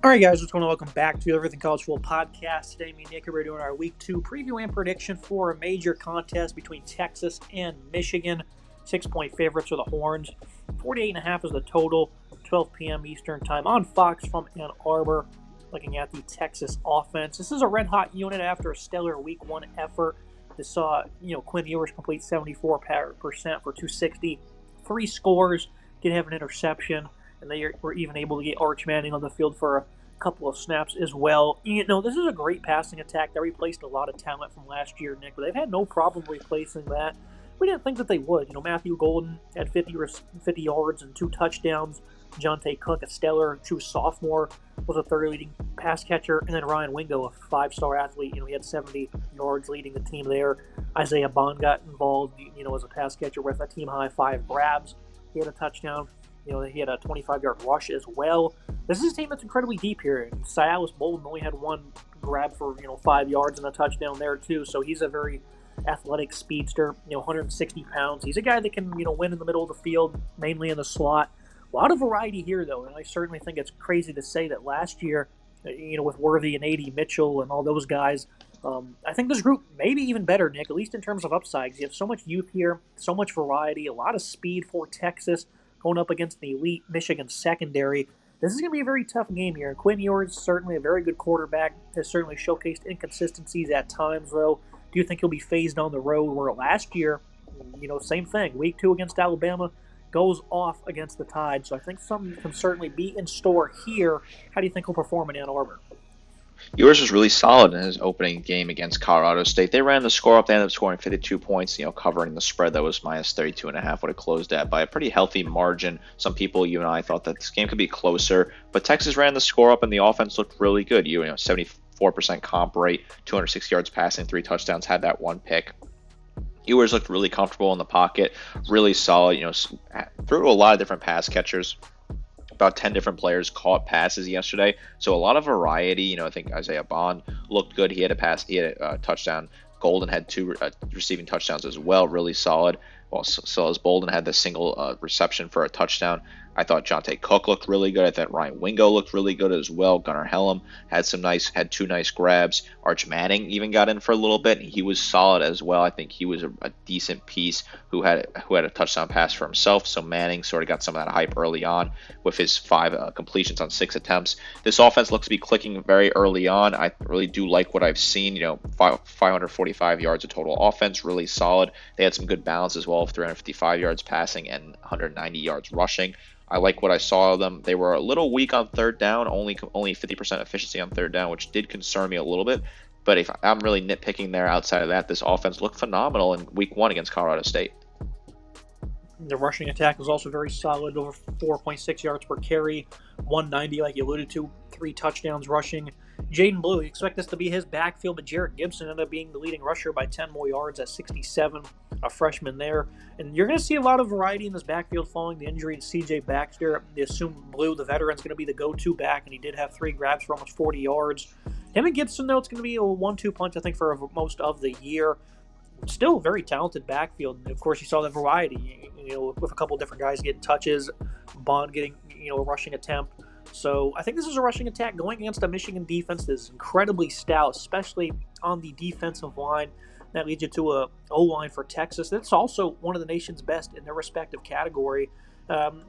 All right, guys, what's going on? Welcome back to Everything College Football Podcast. Today, me and Nick are doing our Week 2 preview and prediction for a major contest between Texas and Michigan. 6-point favorites are the Horns. 48.5 is the total. 12 p.m. Eastern Time on Fox from Ann Arbor. Looking at the Texas offense. This is a red-hot unit after a stellar Week 1 effort. This saw, Quinn Ewers complete 74% for 260. 3 scores. Did have an interception. And they were even able to get Arch Manning on the field for a couple of snaps as well. This is a great passing attack that replaced a lot of talent from last year, Nick, but they've had no problem replacing that. We didn't think that they would. Matthew Golden had 50 yards and 2 touchdowns. Jonte Cook, a stellar true sophomore, was a third leading pass catcher. And then Ryan Wingo, a 5-star athlete, he had 70 yards leading the team there. Isaiah Bond got involved, as a pass catcher with a team-high 5 grabs. He had a touchdown. He had a 25-yard rush as well. This is a team that's incredibly deep here. And Sialis Bolden only had 1 grab for, 5 yards and a touchdown there, too. So he's a very athletic speedster, 160 pounds. He's a guy that can, win in the middle of the field, mainly in the slot. A lot of variety here, though, and I certainly think it's crazy to say that last year, with Worthy and A.D. Mitchell and all those guys, I think this group may be even better, Nick, at least in terms of upsides. You have so much youth here, so much variety, a lot of speed for Texas, going up against the elite Michigan secondary. This is going to be a very tough game here. And Quinn Ewers, certainly a very good quarterback, has certainly showcased inconsistencies at times, though. Do you think he'll be phased on the road? Where last year, same thing. Week 2 against Alabama, goes off against the Tide. So I think something can certainly be in store here. How do you think he'll perform in Ann Arbor? Ewers was really solid in his opening game against Colorado State. They ran the score up. They ended up scoring 52 points, covering the spread that was minus 32.5, would have closed at by a pretty healthy margin. Some people, you and I, thought that this game could be closer, but Texas ran the score up and the offense looked really good. 74% comp rate, 260 yards passing, 3 touchdowns, had that 1 pick. Ewers looked really comfortable in the pocket, really solid, threw a lot of different pass catchers. About 10 different players caught passes yesterday, so a lot of variety. I think Isaiah Bond looked good. He had a touchdown. Golden had 2 receiving touchdowns as well, really solid. Well, so as Bolden had the single reception for a touchdown. I thought Jonte Cook looked really good. I thought Ryan Wingo looked really good as well. Gunnar Hellam had 2 nice grabs. Arch Manning even got in for a little bit. He was solid as well. I think he was a decent piece who had a touchdown pass for himself. So Manning sort of got some of that hype early on with his 5 completions on 6 attempts. This offense looks to be clicking very early on. I really do like what I've seen. 545 yards of total offense, really solid. They had some good balance as well, 355 yards passing and 190 yards rushing. I like what I saw of them. They were a little weak on third down, only 50% efficiency on third down, which did concern me a little bit. But if I'm really nitpicking there outside of that, this offense looked phenomenal in Week 1 against Colorado State. The rushing attack was also very solid, over 4.6 yards per carry, 190 like you alluded to, 3 touchdowns rushing. Jaden Blue, you expect this to be his backfield, but Jarrett Gibson ended up being the leading rusher by 10 more yards at 67, a freshman there. And you're going to see a lot of variety in this backfield following the injury to C.J. Baxter. They assume Blue, the veteran, is going to be the go-to back, and he did have 3 grabs for almost 40 yards. Him and Gibson, though, it's going to be a 1-2 punch, I think, for most of the year. Still a very talented backfield. And of course, you saw the variety, with a couple different guys getting touches, Bond getting, a rushing attempt. So I think this is a rushing attack going against a Michigan defense that is incredibly stout, especially on the defensive line. That leads you to a O-line for Texas. That's also one of the nation's best in their respective category.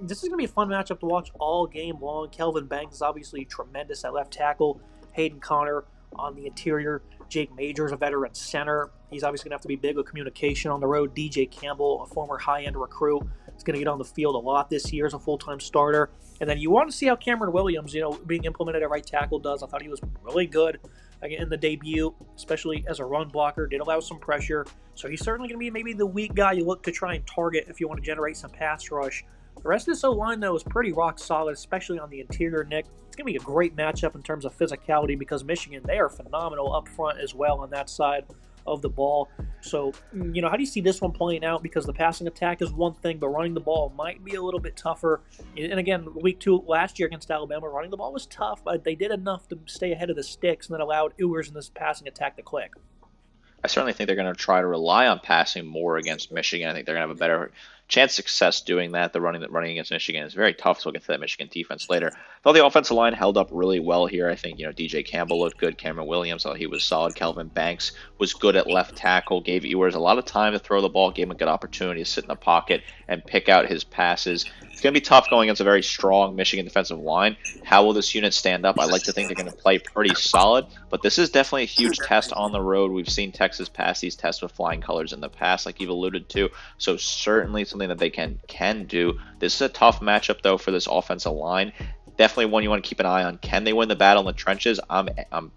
This is going to be a fun matchup to watch all game long. Kelvin Banks is obviously tremendous at left tackle. Hayden Connor on the interior. Jake Majors, a veteran center. He's obviously going to have to be big with communication on the road. DJ Campbell, a former high-end recruit, is going to get on the field a lot this year as a full-time starter. And then you want to see how Cameron Williams, being implemented at right tackle does. I thought he was really good in the debut, especially as a run blocker. Did allow some pressure. So he's certainly going to be maybe the weak guy you look to try and target if you want to generate some pass rush. The rest of this O-line, though, is pretty rock solid, especially on the interior, Nick. It's going to be a great matchup in terms of physicality because Michigan, they are phenomenal up front as well on that side of the ball. So, how do you see this one playing out? Because the passing attack is one thing, but running the ball might be a little bit tougher. And again, Week 2 last year against Alabama, running the ball was tough, but they did enough to stay ahead of the sticks and then allowed Ewers in this passing attack to click. I certainly think they're going to try to rely on passing more against Michigan. I think they're going to have a better chance of success doing that. The running against Michigan is very tough, so we'll get to that Michigan defense later. Though the offensive line held up really well here. I think, DJ Campbell looked good. Cameron Williams, thought he was solid. Kelvin Banks was good at left tackle, gave Ewers a lot of time to throw the ball, gave him a good opportunity to sit in the pocket and pick out his passes. It's going to be tough going against a very strong Michigan defensive line. How will this unit stand up? I like to think they're going to play pretty solid, but this is definitely a huge test on the road. We've seen Texas pass these tests with flying colors in the past, like you've alluded to, so certainly something that they can do. This is a tough matchup, though, for this offensive line. Definitely one you want to keep an eye on. Can they win the battle in the trenches? I'm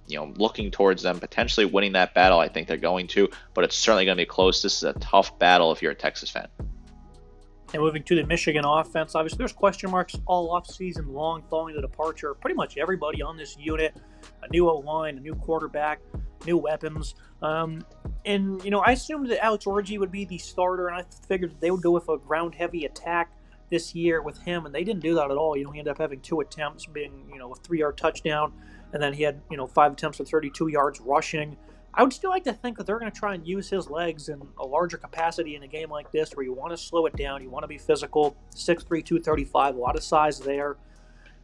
looking towards them potentially winning that battle. I think they're going to, but it's certainly going to be close. This is a tough battle if you're a Texas fan. And moving to the Michigan offense, obviously there's question marks all offseason long following the departure of pretty much everybody on this unit. A new O-line, a new quarterback, new weapons. I assumed that Alex Orji would be the starter, and I figured that they would go with a ground-heavy attack this year with him, and they didn't do that at all. He ended up having 2 attempts, being, a 3-yard touchdown, and then he had, 5 attempts for 32 yards rushing. I would still like to think that they're going to try and use his legs in a larger capacity in a game like this where you want to slow it down, you want to be physical. 6'3", 235, a lot of size there.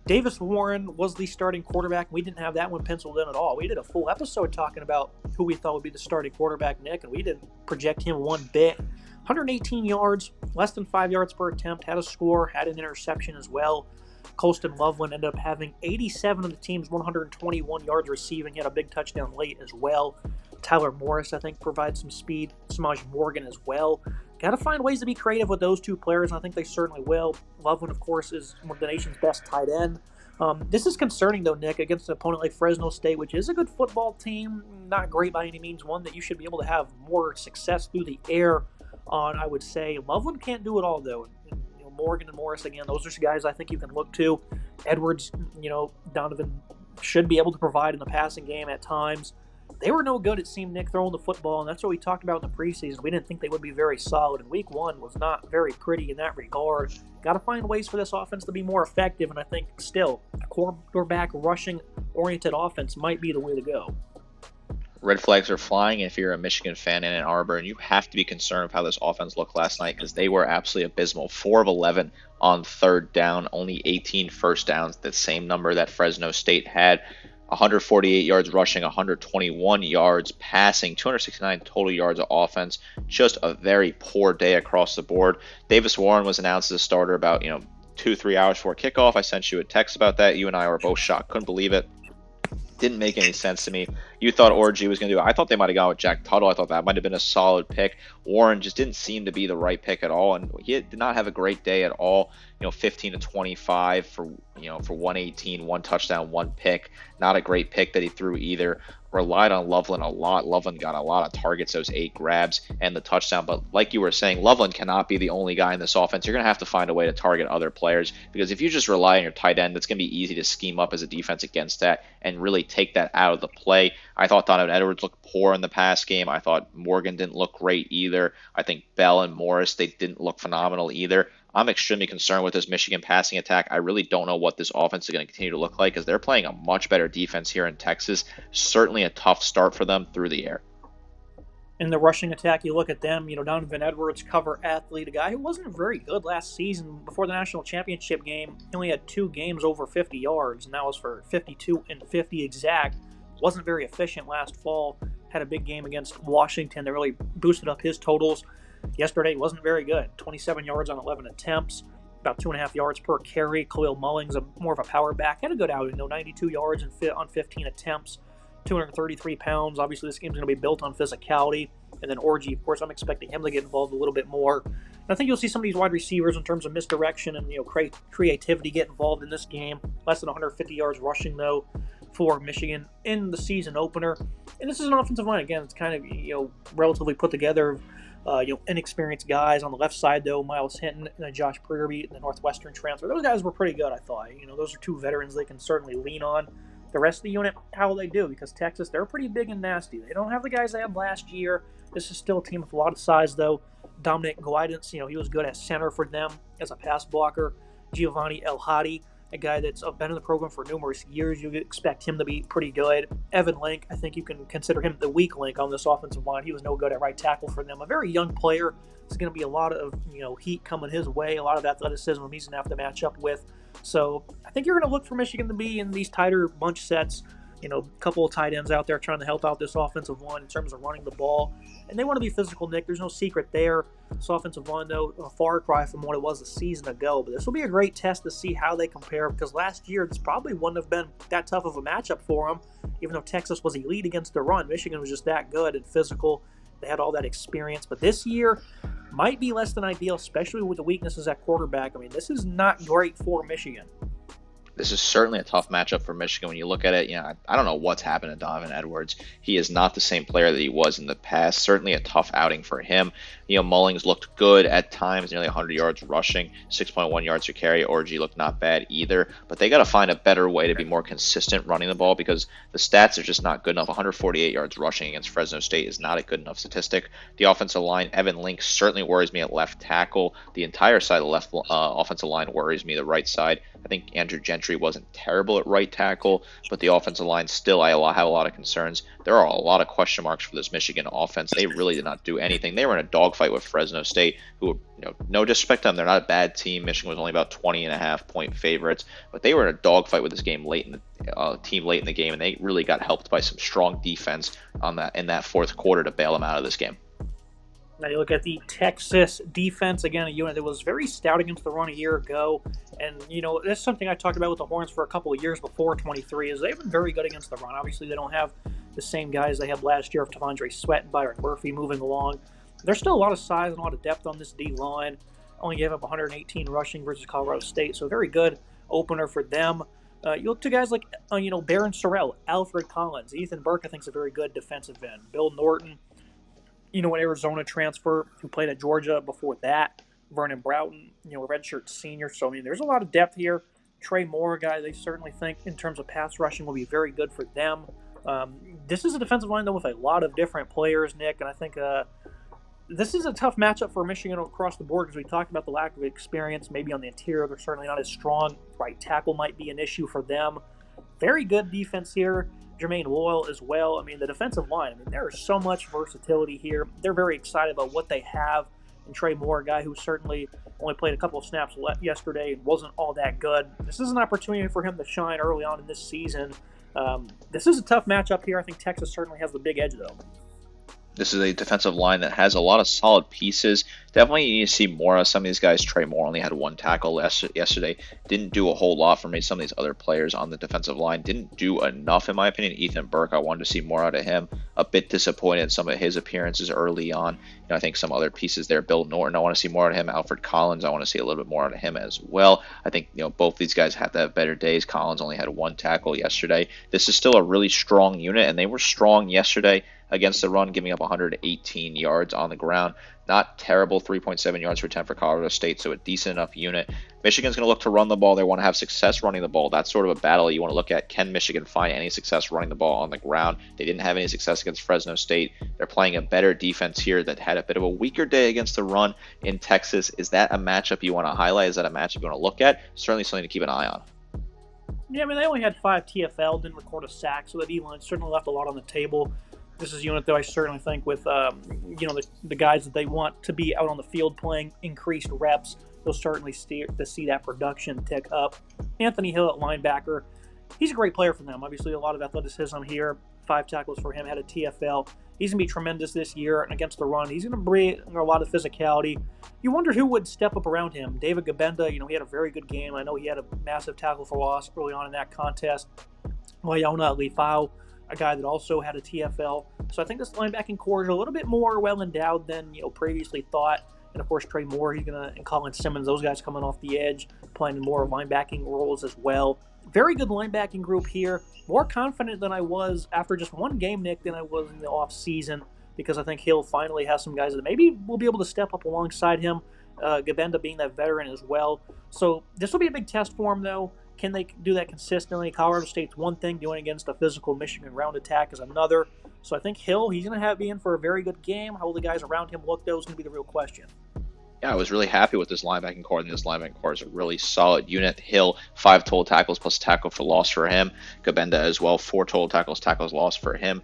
Davis Warren was the starting quarterback. We didn't have that one penciled in at all. We did a full episode talking about who we thought would be the starting quarterback, Nick, and we didn't project him one bit. 118 yards, less than 5 yards per attempt, had a score, had an interception as well. Colston Loveland ended up having 87 of the team's 121 yards receiving. He had a big touchdown late as well. Tyler Morris, I think, provides some speed. Samaj Morgan as well. Got to find ways to be creative with those 2 players, and I think they certainly will. Loveland, of course, is one of the nation's best tight end. This is concerning, though, Nick, against an opponent like Fresno State, which is a good football team, not great by any means, one that you should be able to have more success through the air on, I would say. Loveland can't do it all, though. Morgan and Morris, again, those are guys I think you can look to. Edwards, Donovan should be able to provide in the passing game at times. They were no good, it seemed, Nick, throwing the football, and that's what we talked about in the preseason. We didn't think they would be very solid, and week 1 was not very pretty in that regard. Got to find ways for this offense to be more effective, and I think still a quarterback rushing-oriented offense might be the way to go. Red flags are flying if you're a Michigan fan in Ann Arbor, and you have to be concerned with how this offense looked last night because they were absolutely abysmal. 4 of 11 on 3rd down, only 18 first downs, the same number that Fresno State had. 148 yards rushing, 121 yards passing, 269 total yards of offense. Just a very poor day across the board. Davis Warren was announced as a starter about 2-3 hours before kickoff. I sent you a text about that. You and I were both shocked. Couldn't believe it. Didn't make any sense to me. You thought Orji was going to do it. I thought they might have gone with Jack Tuttle. I thought that might have been a solid pick. Warren just didn't seem to be the right pick at all, and he did not have a great day at all. 15 to 25 for 118, 1 touchdown, 1 pick. Not a great pick that he threw either. Relied on Loveland a lot. Loveland got a lot of targets, those 8 grabs and the touchdown. But like you were saying, Loveland cannot be the only guy in this offense. You're going to have to find a way to target other players because if you just rely on your tight end, it's going to be easy to scheme up as a defense against that and really take that out of the play. I thought Donovan Edwards looked poor in the pass game. I thought Morgan didn't look great either. I think Bell and Morris, they didn't look phenomenal either. I'm extremely concerned with this Michigan passing attack. I really don't know what this offense is going to continue to look like because they're playing a much better defense here in Texas. Certainly a tough start for them through the air. In the rushing attack, you look at them, Donovan Edwards, cover athlete, a guy who wasn't very good last season. Before the national championship game, he only had 2 games over 50 yards, and that was for 52 and 50 exact. Wasn't very efficient last fall. Had a big game against Washington that really boosted up his totals. Yesterday wasn't very good. 27 yards on 11 attempts, about 2.5 yards per carry. Khalil Mullings, more of a power back, had a good outing, 92 yards on 15 attempts, 233 pounds. Obviously, this game's going to be built on physicality. And then Orji, of course, I'm expecting him to get involved a little bit more. And I think you'll see some of these wide receivers in terms of misdirection and creativity get involved in this game. Less than 150 yards rushing, though, for Michigan in the season opener. And this is an offensive line, again, it's kind of, relatively put together. Inexperienced guys on the left side, though, Miles Hinton and then Josh Preerby, the Northwestern transfer. Those guys were pretty good, I thought. Those are 2 veterans they can certainly lean on. The rest of the unit, how will they do? Because Texas, they're pretty big and nasty. They don't have the guys they had last year. This is still a team with a lot of size, though. Dominic Guidance, he was good at center for them as a pass blocker. Giovanni El Hadi, a guy that's been in the program for numerous years. You expect him to be pretty good. Evan Link, I think you can consider him the weak link on this offensive line. He was no good at right tackle for them. A very young player. There's going to be a lot of heat coming his way, a lot of athleticism he's going to have to match up with. So I think you're going to look for Michigan to be in these tighter bunch sets. A couple of tight ends out there trying to help out this offensive line in terms of running the ball. And they want to be physical, Nick. There's no secret there. This offensive line, though, a far cry from what it was a season ago. But this will be a great test to see how they compare, because last year this probably wouldn't have been that tough of a matchup for them, even though Texas was elite against the run. Michigan was just that good and physical. They had all that experience. But this year might be less than ideal, especially with the weaknesses at quarterback. I mean, this is not great for Michigan. This is certainly a tough matchup for Michigan. When you look at it, I don't know what's happened to Donovan Edwards. He is not the same player that he was in the past. Certainly a tough outing for him. Mullings looked good at times, nearly 100 yards rushing, 6.1 yards per carry. Orji looked not bad either. But they got to find a better way to be more consistent running the ball, because the stats are just not good enough. 148 yards rushing against Fresno State is not a good enough statistic. The offensive line, Evan Link certainly worries me at left tackle. The entire side of the left offensive line worries me. The right side, I think Andrew Gentry wasn't terrible at right tackle, but the offensive line still, I have a lot of concerns. There are a lot of question marks for this Michigan offense. They really did not do anything. They were in a dogfight with Fresno State, who, no disrespect to them, they're not a bad team. Michigan was only about 20.5-point favorites, but they were in a dogfight with this game late in the game, and they really got helped by some strong defense in that fourth quarter to bail them out of this game. Now you look at the Texas defense, again, a unit that was very stout against the run a year ago. And, that's something I talked about with the Horns for a couple of years before 23, is they've been very good against the run. Obviously, they don't have the same guys they had last year of Tavondre Sweat and Byron Murphy moving along. There's still a lot of size and a lot of depth on this D-line. Only gave up 118 rushing versus Colorado State, so a very good opener for them. You look to guys like, Barron Sorrell, Alfred Collins, Ethan Burke, I think is a very good defensive end. Bill Norton, an Arizona transfer who played at Georgia before that. Vernon Broughton, redshirt senior. So, there's a lot of depth here. Trey Moore, a guy they certainly think in terms of pass rushing will be very good for them. This is a defensive line, though, with a lot of different players, Nick, and I think this is a tough matchup for Michigan across the board, because we talked about the lack of experience. Maybe on the interior, they're certainly not as strong. Right tackle might be an issue for them. Very good defense here. Jermaine Loyal as well. The defensive line, there is so much versatility here. They're very excited about what they have. And Trey Moore, a guy who certainly only played a couple of snaps yesterday and wasn't all that good. This is an opportunity for him to shine early on in this season. This is a tough matchup here. I think Texas certainly has the big edge, though. This is a defensive line that has a lot of solid pieces. Definitely you need to see more of some of these guys. Trey Moore only had one tackle yesterday. Didn't do a whole lot for me. Some of these other players on the defensive line didn't do enough, in my opinion. Ethan Burke, I wanted to see more out of him. A bit disappointed in some of his appearances early on. I think some other pieces there. Bill Norton, I want to see more out of him. Alfred Collins, I want to see a little bit more out of him as well. I think both these guys have to have better days. Collins only had one tackle yesterday. This is still a really strong unit, and they were strong yesterday against the run, giving up 118 yards on the ground. Not terrible, 3.7 yards per attempt for Colorado State, so a decent enough unit. Michigan's going to look to run the ball. They want to have success running the ball. That's sort of a battle you want to look at. Can Michigan find any success running the ball on the ground? They didn't have any success against Fresno State. They're playing a better defense here that had a bit of a weaker day against the run in Texas. Is that a matchup you want to highlight? Is that a matchup you want to look at? Certainly something to keep an eye on. Yeah, they only had 5 TFL, didn't record a sack, so the D-line certainly left a lot on the table. This is a unit that I certainly think with, the guys that they want to be out on the field playing increased reps, they'll certainly see that production tick up. Anthony Hill at linebacker, he's a great player for them. Obviously, a lot of athleticism here. 5 tackles for him, had a TFL. He's going to be tremendous this year, and against the run, he's going to bring a lot of physicality. You wondered who would step up around him. David Gabenda, he had a very good game. I know he had a massive tackle for loss early on in that contest. Wayona Lifau, a guy that also had a TFL. So I think this linebacking core is a little bit more well-endowed than previously thought. And, of course, Trey Moore, and Colin Simmons, those guys coming off the edge, playing more linebacking roles as well. Very good linebacking group here. More confident than I was after just one game, Nick, than I was in the offseason, because I think Hill finally has some guys that maybe will be able to step up alongside him. Gabenda being that veteran as well. So this will be a big test for him, though. Can they do that consistently? Colorado State's one thing. Doing against a physical Michigan ground attack is another. So I think Hill, he's going to be in for a very good game. How will the guys around him look, though, is going to be the real question. Yeah, I was really happy with this linebacking core. And this linebacking core is a really solid unit. Hill, 5 total tackles plus tackle for loss for him. Gabenda as well, 4 total tackles loss for him.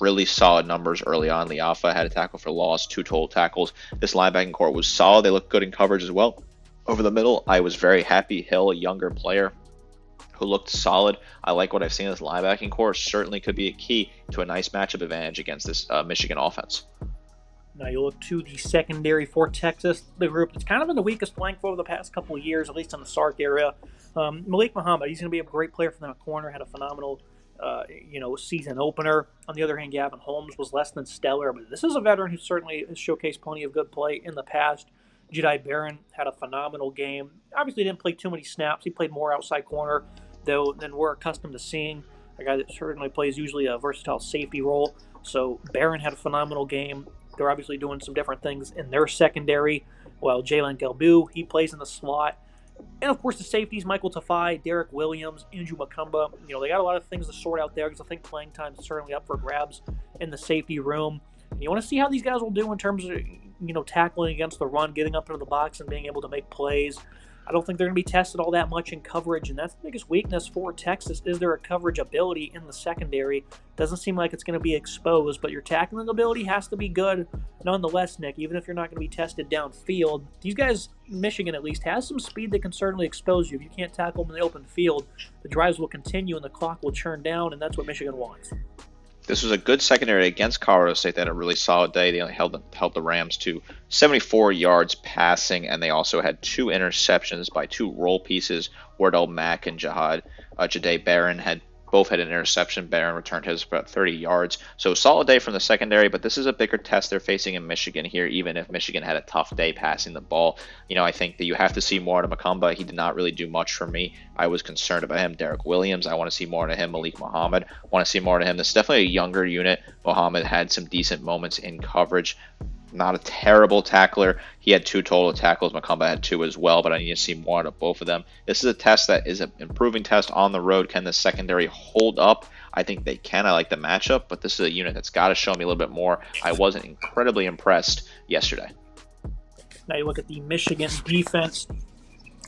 Really solid numbers early on. Liafa had a tackle for loss, 2 total tackles. This linebacking core was solid. They looked good in coverage as well. Over the middle, I was very happy. Hill, a younger player who looked solid. I like what I've seen in this linebacking core. Certainly could be a key to a nice matchup advantage against this Michigan offense. Now you look to the secondary for Texas, the group that's kind of been the weakest flank over the past couple of years, at least in the Sark area. Malik Muhammad, he's going to be a great player from that corner, had a phenomenal season opener. On the other hand, Gavin Holmes was less than stellar, but this is a veteran who certainly has showcased plenty of good play in the past. Jedi Barron had a phenomenal game. Obviously didn't play too many snaps. He played more outside corner, though, than we're accustomed to seeing. A guy that certainly plays usually a versatile safety role. So Barron had a phenomenal game. They're obviously doing some different things in their secondary. While Jalen Galbu, he plays in the slot. And, of course, the safeties, Michael Tafai, Derek Williams, Andrew Macumba. They got a lot of things to sort out there because I think playing time is certainly up for grabs in the safety room. And you want to see how these guys will do in terms of, tackling against the run, getting up into the box and being able to make plays. I don't think they're going to be tested all that much in coverage, and that's the biggest weakness for Texas is their coverage ability in the secondary. Doesn't seem like it's going to be exposed, but your tackling ability has to be good nonetheless, Nick, even if you're not going to be tested downfield. These guys, Michigan at least, has some speed that can certainly expose you. If you can't tackle them in the open field, the drives will continue and the clock will churn down, and that's what Michigan wants. This was a good secondary against Colorado State. They had a really solid day. They only held the Rams to 74 yards passing, and they also had 2 interceptions by 2 roll pieces. Wardell Mack and Jahdae Barron both had an interception. Barron returned his about 30 yards. So solid day from the secondary, but this is a bigger test they're facing in Michigan here, even if Michigan had a tough day passing the ball. I think that you have to see more out of Macumba. He did not really do much for me. I was concerned about him. Derek Williams, I want to see more out of him. Malik Muhammad, I want to see more out of him. This is definitely a younger unit. Muhammad had some decent moments in coverage. Not a terrible tackler. He had 2 total tackles. Macumba had 2 as well, but I need to see more out of both of them. This is a test that is an improving test on the road. Can the secondary hold up? I think they can. I like the matchup, but this is a unit that's got to show me a little bit more. I wasn't incredibly impressed yesterday. Now you look at the Michigan defense,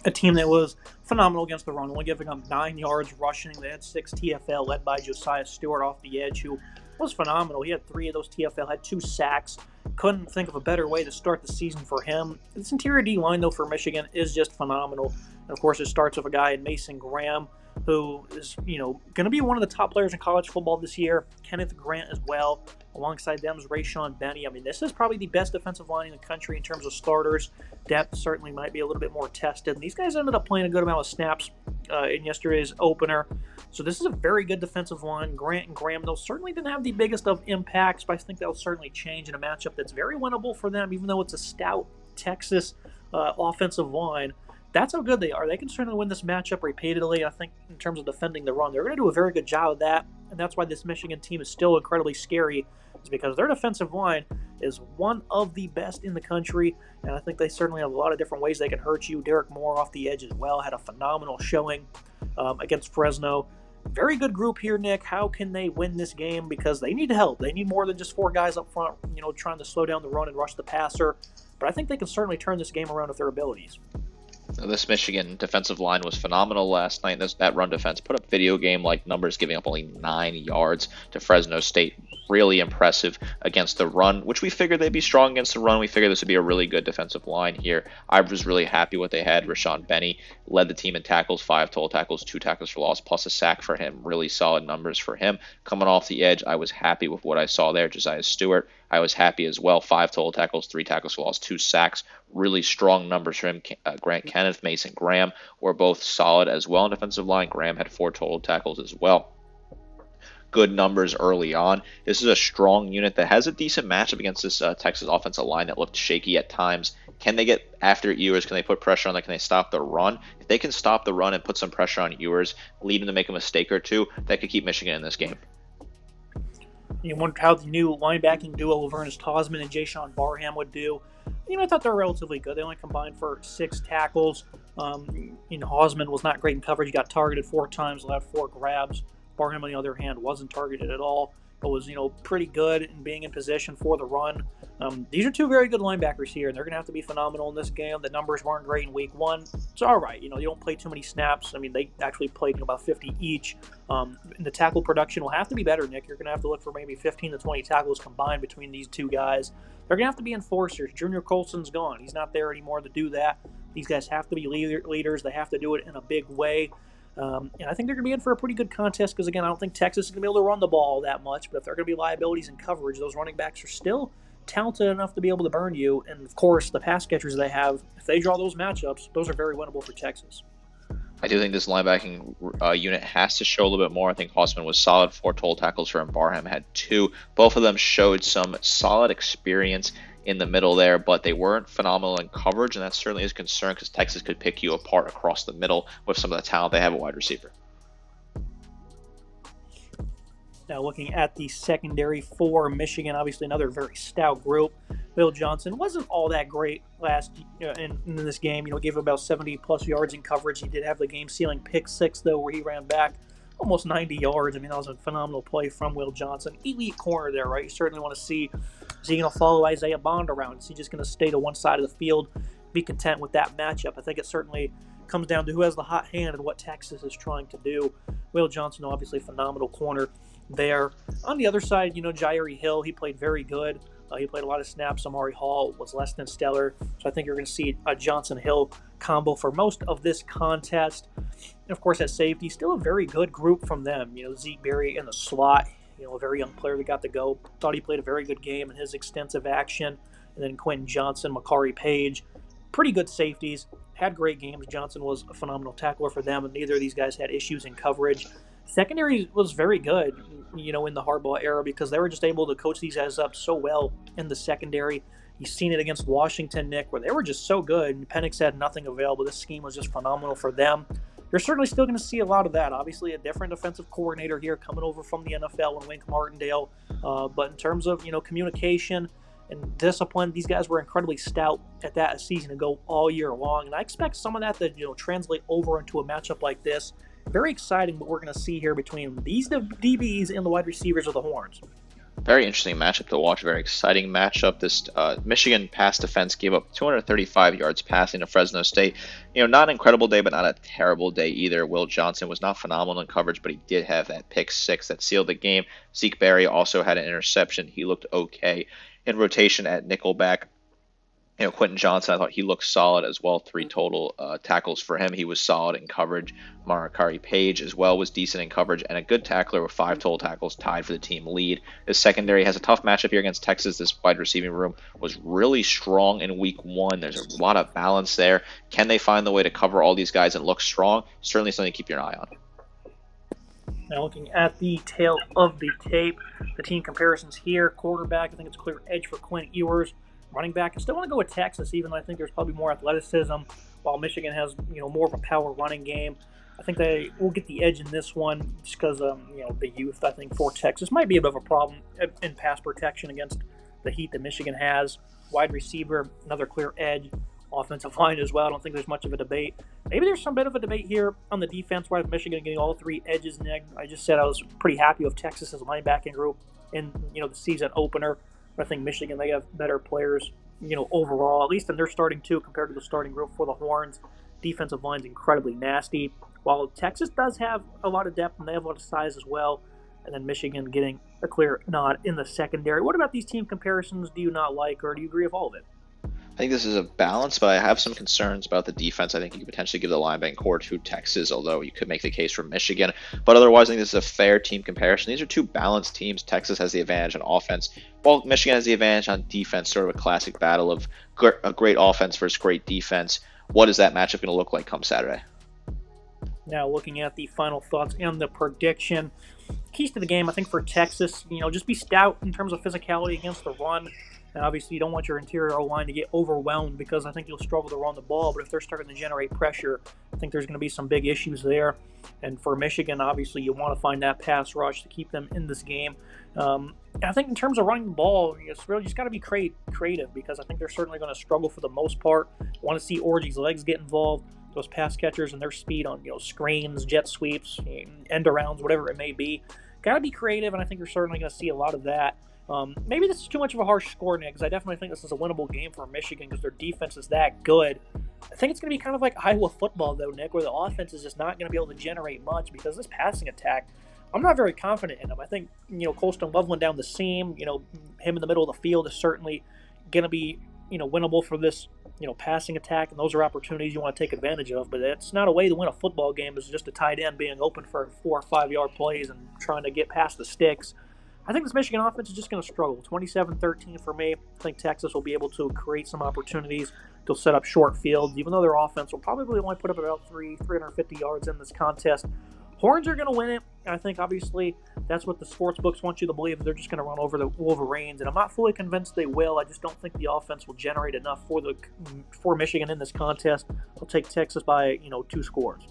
a team that was phenomenal against the run, only giving up 9 yards rushing. They had 6 TFL, led by Josiah Stewart off the edge, who was phenomenal. He had 3 of those TFL, had 2 sacks. Couldn't think of a better way to start the season for him. This interior D-line, though, for Michigan is just phenomenal. And, of course, it starts with a guy in Mason Graham, who is, going to be one of the top players in college football this year. Kenneth Grant as well. Alongside them is Rayshon Benny. I mean, this is probably the best defensive line in the country in terms of starters. Depth certainly might be a little bit more tested. And these guys ended up playing a good amount of snaps in yesterday's opener. So this is a very good defensive line. Grant and Graham, those certainly didn't have the biggest of impacts, but I think that will certainly change in a matchup that's very winnable for them, even though it's a stout Texas offensive line. That's how good they are. They can certainly win this matchup repeatedly. I think in terms of defending the run, they're going to do a very good job of that, and that's why this Michigan team is still incredibly scary, is because their defensive line is one of the best in the country, and I think they certainly have a lot of different ways they can hurt you. Derek Moore off the edge as well had a phenomenal showing against Fresno. Very good group here, Nick. How can they win this game? Because they need help. They need more than just 4 guys up front, trying to slow down the run and rush the passer. But I think they can certainly turn this game around with their abilities. This Michigan defensive line was phenomenal last night. That run defense put up video game-like numbers, giving up only 9 yards to Fresno State. Really impressive against the run, which we figured they'd be strong against the run. We figured this would be a really good defensive line here. I was really happy what they had. Rayshon Benny led the team in tackles, 5 total tackles, 2 tackles for loss, plus a sack for him. Really solid numbers for him. Coming off the edge, I was happy with what I saw there. Josiah Stewart, I was happy as well. 5 total tackles, 3 tackles for loss, 2 sacks. Really strong numbers for him. Grant Kenneth, Mason Graham were both solid as well in defensive line. Graham had 4 total tackles as well. Good numbers early on. This is a strong unit that has a decent matchup against this Texas offensive line that looked shaky at times. Can they get after Ewers? Can they put pressure on them? Can they stop the run? If they can stop the run and put some pressure on Ewers, lead him to make a mistake or two, that could keep Michigan in this game. You wonder how the new linebacking duo of Ernest Hausman and Jayshawn Barham would do. I thought they were relatively good. They only combined for 6 tackles. Hausman was not great in coverage. He got targeted 4 times, allowed 4 grabs. Barham, on the other hand, wasn't targeted at all, but was, pretty good in being in position for the run. These are two very good linebackers here, and they're going to have to be phenomenal in this game. The numbers weren't great in week one. It's all right. You don't play too many snaps. I mean, they actually played about 50 each. And the tackle production will have to be better, Nick. You're going to have to look for maybe 15 to 20 tackles combined between these two guys. They're going to have to be enforcers. Junior Colson's gone. He's not there anymore to do that. These guys have to be leaders. They have to do it in a big way. And I think they're going to be in for a pretty good contest because, again, I don't think Texas is going to be able to run the ball that much. But if there are going to be liabilities in coverage, those running backs are still talented enough to be able to burn you. And, of course, the pass catchers they have, if they draw those matchups, those are very winnable for Texas. I do think this linebacking unit has to show a little bit more. I think Hausman was solid, 4 total tackles for him. Barham had 2. Both of them showed some solid experience in the middle there, but they weren't phenomenal in coverage, and that certainly is a concern because Texas could pick you apart across the middle with some of the talent they have at wide receiver. Now looking at the secondary for Michigan, obviously another very stout group. Will Johnson wasn't all that great in this game. Gave about 70-plus yards in coverage. He did have the game-sealing pick 6, though, where he ran back almost 90 yards. I mean, that was a phenomenal play from Will Johnson. Elite corner there, right? You certainly want to see, is he going to follow Isaiah Bond around? Is he just going to stay to one side of the field, be content with that matchup? I think it certainly comes down to who has the hot hand and what Texas is trying to do. Will Johnson, obviously, phenomenal corner there. On the other side, Jairi Hill, he played very good. He played a lot of snaps. Amari Hall was less than stellar. So I think you're going to see a Johnson-Hill combo for most of this contest. And, of course, at safety, still a very good group from them. Zeke Berry in the slot, a very young player that got to go. Thought he played a very good game in his extensive action. And then Quentin Johnson, Makari Page, pretty good safeties. Had great games. Johnson was a phenomenal tackler for them, and neither of these guys had issues in coverage. Secondary was very good, in the Harbaugh era because they were just able to coach these guys up so well in the secondary. You've seen it against Washington, Nick, where they were just so good. Penix had nothing available. This scheme was just phenomenal for them. You're certainly still going to see a lot of that. Obviously, a different defensive coordinator here coming over from the NFL and Wink Martindale. But in terms of, communication and discipline, these guys were incredibly stout at that a season ago all year long. And I expect some of that to, translate over into a matchup like this. Very exciting what we're going to see here between these DBs and the wide receivers of the Horns. Very interesting matchup to watch. Very exciting matchup. This Michigan pass defense gave up 235 yards passing to Fresno State. Not an incredible day, but not a terrible day either. Will Johnson was not phenomenal in coverage, but he did have that pick 6 that sealed the game. Zeke Berry also had an interception. He looked okay in rotation at nickelback. Quentin Johnson, I thought he looked solid as well. 3 total tackles for him. He was solid in coverage. Makari Page as well was decent in coverage and a good tackler with 5 total tackles, tied for the team lead. This secondary has a tough matchup here against Texas. This wide receiving room was really strong in week 1. There's a lot of balance there. Can they find the way to cover all these guys and look strong? Certainly something to keep your eye on. Now looking at the tail of the tape, the team comparisons here. Quarterback, I think it's a clear edge for Quinn Ewers. Running back, I still want to go with Texas, even though I think there's probably more athleticism, while Michigan has, more of a power running game. I think they will get the edge in this one just because, the youth, I think, for Texas might be a bit of a problem in pass protection against the heat that Michigan has. Wide receiver, another clear edge. Offensive line as well. I don't think there's much of a debate. Maybe there's some bit of a debate here on the defense where Michigan getting all 3 edges, Nick. I just said I was pretty happy with Texas's linebacking group in, the season opener. I think Michigan, they have better players, overall, at least in their starting 2 compared to the starting group for the Horns. Defensive line's incredibly nasty. While Texas does have a lot of depth and they have a lot of size as well, and then Michigan getting a clear nod in the secondary. What about these team comparisons do you not like, or do you agree with all of it? I think this is a balance, but I have some concerns about the defense. I think you could potentially give the linebacking core to Texas, although you could make the case for Michigan. But otherwise, I think this is a fair team comparison. These are 2 balanced teams. Texas has the advantage on offense, while Michigan has the advantage on defense, sort of a classic battle of a great offense versus great defense. What is that matchup going to look like come Saturday? Now, looking at the final thoughts and the prediction. Keys to the game, I think, for Texas, just be stout in terms of physicality against the run. And obviously, you don't want your interior line to get overwhelmed because I think you'll struggle to run the ball. But if they're starting to generate pressure, I think there's going to be some big issues there. And for Michigan, obviously, you want to find that pass rush to keep them in this game. I think in terms of running the ball, it's really just got to be creative because I think they're certainly going to struggle for the most part. Want to see Orji's legs get involved, those pass catchers and their speed on screens, jet sweeps, end arounds, whatever it may be. Got to be creative, and I think you're certainly going to see a lot of that. Maybe this is too much of a harsh score, Nick, because I definitely think this is a winnable game for Michigan because their defense is that good. I think it's going to be kind of like Iowa football, though, Nick, where the offense is just not going to be able to generate much because this passing attack, I'm not very confident in them. I think, Colston Loveland down the seam, him in the middle of the field is certainly going to be, winnable for this, passing attack, and those are opportunities you want to take advantage of. But it's not a way to win a football game. Is just a tight end being open for 4 or 5 yard plays and trying to get past the sticks. I think this Michigan offense is just going to struggle. 27-13 for me. I think Texas will be able to create some opportunities. They'll set up short fields, even though their offense will probably only put up about 350 yards in this contest. Horns are going to win it. I think, obviously, that's what the sports books want you to believe. They're just going to run over the Wolverines, and I'm not fully convinced they will. I just don't think the offense will generate enough for Michigan in this contest. I'll take Texas by, 2 scores.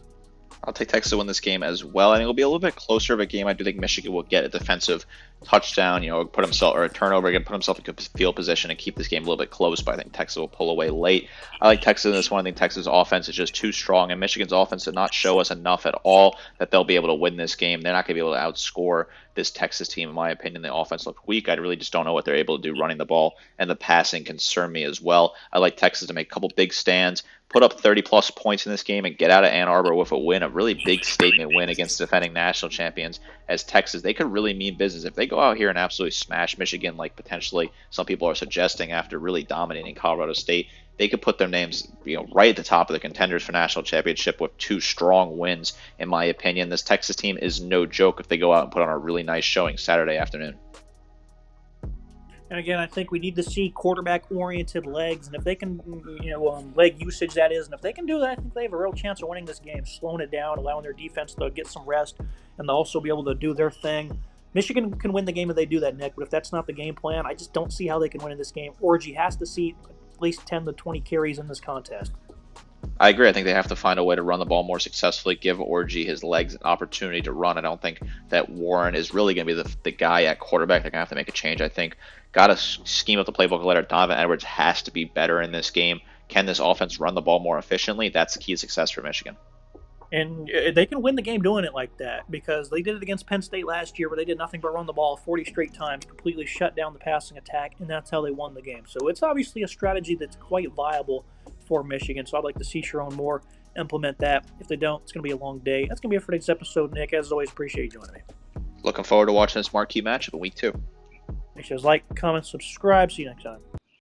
I'll take Texas to win this game as well. I think it'll be a little bit closer of a game. I do think Michigan will get a defensive touchdown, put himself, or a turnover, again, put himself in good field position and keep this game a little bit close, but I think Texas will pull away late. I like Texas in this one. I think Texas' offense is just too strong, and Michigan's offense did not show us enough at all that they'll be able to win this game. They're not going to be able to outscore this Texas team, in my opinion. The offense looked weak. I really just don't know what they're able to do running the ball, and the passing concern me as well. I like Texas to make a couple big stands, put up 30-plus points in this game, and get out of Ann Arbor with a win, a really big statement win against defending national champions as Texas. They could really mean business. If they go out here and absolutely smash Michigan, like potentially some people are suggesting after really dominating Colorado State, they could put their names right at the top of the contenders for national championship with 2 strong wins, in my opinion. This Texas team is no joke if they go out and put on a really nice showing Saturday afternoon. And again, I think we need to see quarterback-oriented legs, and if they can, leg usage, that is, and if they can do that, I think they have a real chance of winning this game, slowing it down, allowing their defense to get some rest, and they'll also be able to do their thing. Michigan can win the game if they do that, Nick, but if that's not the game plan, I just don't see how they can win in this game. Orji has to see at least 10 to 20 carries in this contest. I agree. I think they have to find a way to run the ball more successfully, give Orji his legs an opportunity to run. I don't think that Warren is really going to be the guy at quarterback. They're going to have to make a change, I think. Got to scheme up the playbook later. Donovan Edwards has to be better in this game. Can this offense run the ball more efficiently? That's the key to success for Michigan. And they can win the game doing it like that because they did it against Penn State last year where they did nothing but run the ball 40 straight times, completely shut down the passing attack, and that's how they won the game. So it's obviously a strategy that's quite viable for Michigan. So I'd like to see Sharon Moore implement that. If they don't, it's going to be a long day. That's going to be it for today's episode, Nick. As always, appreciate you joining me. Looking forward to watching this marquee matchup in week 2. Make sure to like, comment, subscribe. See you next time.